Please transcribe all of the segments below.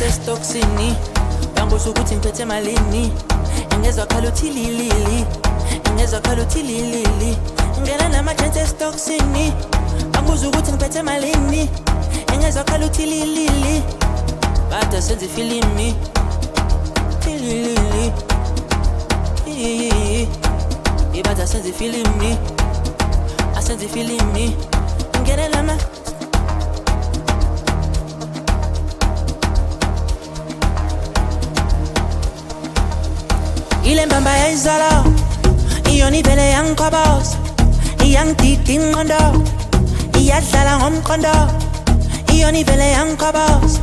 estoksini Banguza ukuthi ngiphethe malini Ngezwa khala uthi lilili Ngezwa khala uthi lilili Ngena nama-chance estoksini Banguza ukuthi ngiphethe malini Ngezwa khala uthi lilili Bada senza ifilimi Lilili Ibada senza ifilimi Asenza ifilimi Ngena nama Ile mbamba ya izolo Iyoni vele yankobos Iyangidida ingqondo Iyadlala ngomqondo Iyoni vele yankobos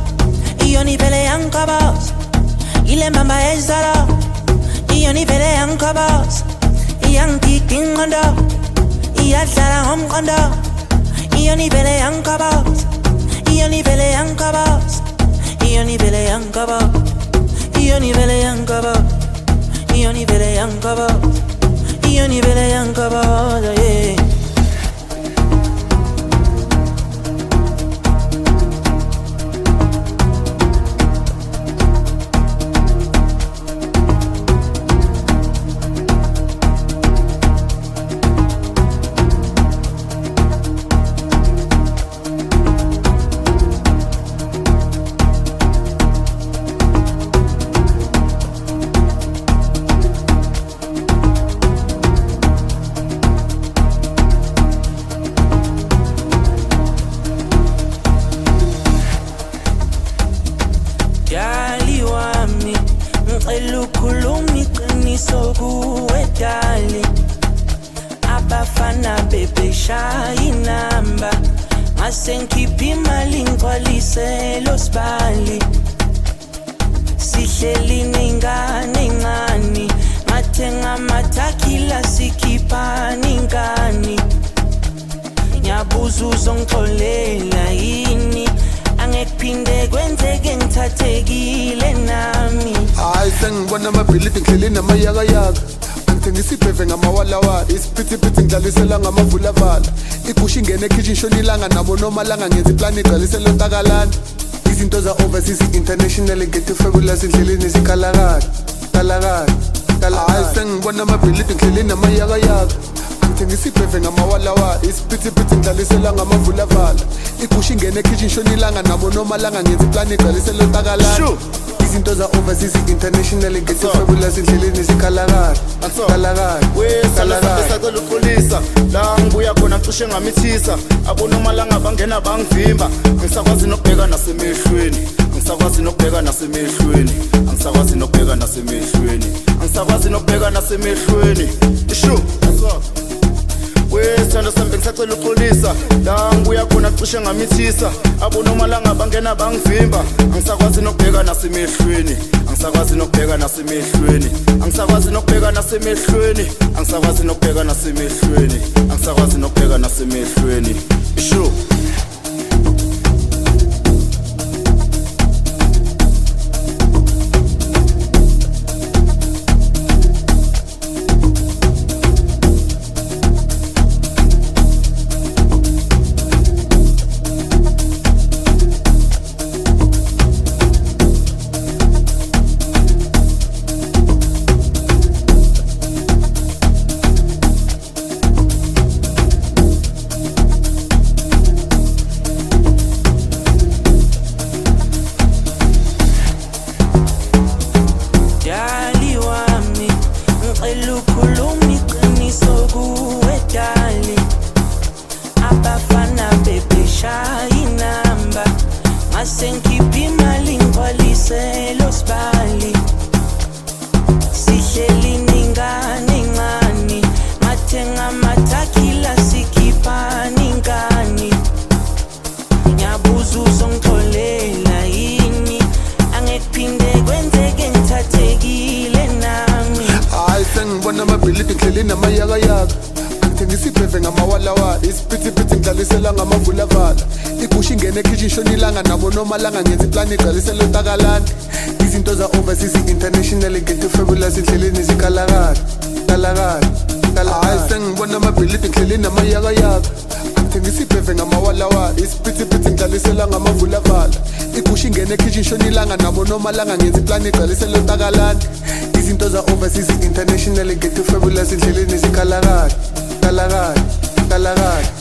Iyoni vele yankobos Ile mbamba ya izolo Iyoni vele yankobos Iyangidida ingqondo Iyadlala ngomqondo Iyoni vele yankobos Iyoni vele yankobos Iyoni vele yankobos Iyoni vele yankobos Iyoni vele yankobos Iyoni vele yankobos yeah. Dali wami, ngicela ukhuluma iqiniso kuwe dali Abafana bebeshaya inamba Mase ngikhipha imali ngigcwalise lo sibali Sihleli nengane encane Ngathenga amathakila sikhiphana ingane Ngiyabuza uzongixolela yini Angekuphinde kwenzeke ngithathekile nami Hayi sengibona amabhilidi ngihleli namayakayaka Angithengisa ibheve ngamawalawala Isiphithiphithi ngidlalisela ngamavulavala Igusha ingene ekitchen shona ilanga nabo nomalanga ngenza iplani igcwalisela ontakalana Izinto za-overseas international ngethe fabulous endleleni zikhalakala Hayi sengibona amabhilidi ngihleli namayakayaka Angithengisa ibheve ngamawalawala Isiphithiphithi ngidlalisela ngamavulavala Igusha ingene ekitchen shona ilanga nabo nomalanga ngenza iplani igcwalisela ontakalana Izinto za-overseas international ngethe fabulous endleleni zikhalakala Besacela uxolisa la ngibuya khona cishe ngamithisa abonomalanga bangena bangivimba Ngisakwazi nokubheka nasemehlweni Ngisakwazi nokubheka nasemehlweni Ngisakwazi nokubheka nasemehlweni Ngisakwazi nokubheka nasemehlweni Isho Wesithando sami ngisacela uxolisa la ngibuya khona cishe ngamithisa abonomalanga bangena bangivimba Ngisakwazi nokubheka nasemehlweni Ngisakwazi nokubheka nasemehlweni Ngisakwazi nokubheka nasemehlweni Ngisakwazi nokubheka nasemehlweni Ngisakwazi nokubheka nasemehlweni Isho Ukhuluma iqiniso kuwe dali Abafana bebeshaya inamba Mase ngikhipha imali ngigcwalise lo sibali Sihleli nengane encane Ngathenga amathakila sikhiphana ingane Ngiyabuza uzongixolela yini Angekuphinde kwenzeke ngithathekile nami Hayi sengibona amabhilidi ngihleli namayakayaka Angithengisa ibheve ngamawalawala Isiphithiphithi ngidlalisela ngamavulavala Igusha ingene ekitchen shona ilanga nabo nomalanga ngenza iplani igcwalisela ontakalana Izinto za-overseas international ngethe fabulous endleleni zikhalakala Hayi sengibona amabhilidi ngihleli namayakayaka Angithengisa ibheve ngamawalawala Isiphithiphithi ngidlalisela ngamavulavala igusha ingene ekhishi ishona ilanga nabo noma langa ngenza iplani igcwalise lontakalane izinto za-overseas international get fabulous endleleni zikhalakade kalakade